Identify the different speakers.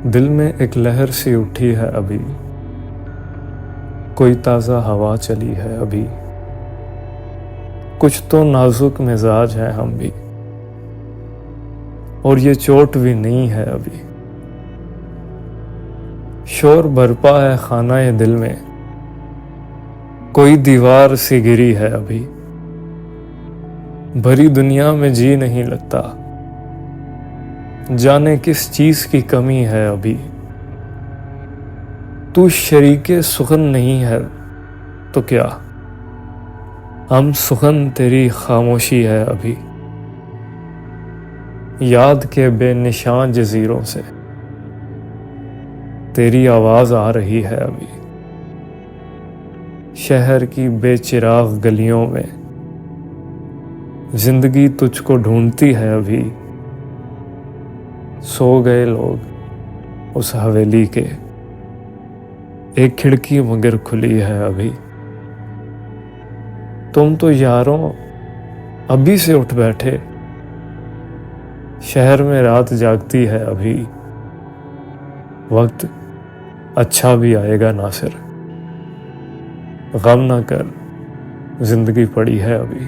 Speaker 1: दिल में एक लहर सी उठी है अभी, कोई ताज़ा हवा चली है अभी। कुछ तो नाजुक मिजाज है हम भी, और ये चोट भी नहीं है अभी। शोर बरपा है खाना ये दिल में, कोई दीवार सी गिरी है अभी। भरी दुनिया में जी नहीं लगता, जाने किस चीज की कमी है अभी। तू शरीके सुखन नहीं है तो क्या, हम सुखन तेरी खामोशी है अभी। याद के बेनिशान जजीरों से तेरी आवाज आ रही है अभी। शहर की बेचिराग गलियों में जिंदगी तुझको ढूंढती है अभी। सो गए लोग उस हवेली के, एक खिड़की मगर खुली है अभी। तुम तो यारों अभी से उठ बैठे, शहर में रात जागती है अभी। वक्त अच्छा भी आएगा नासिर, गम ना कर, जिंदगी पड़ी है अभी।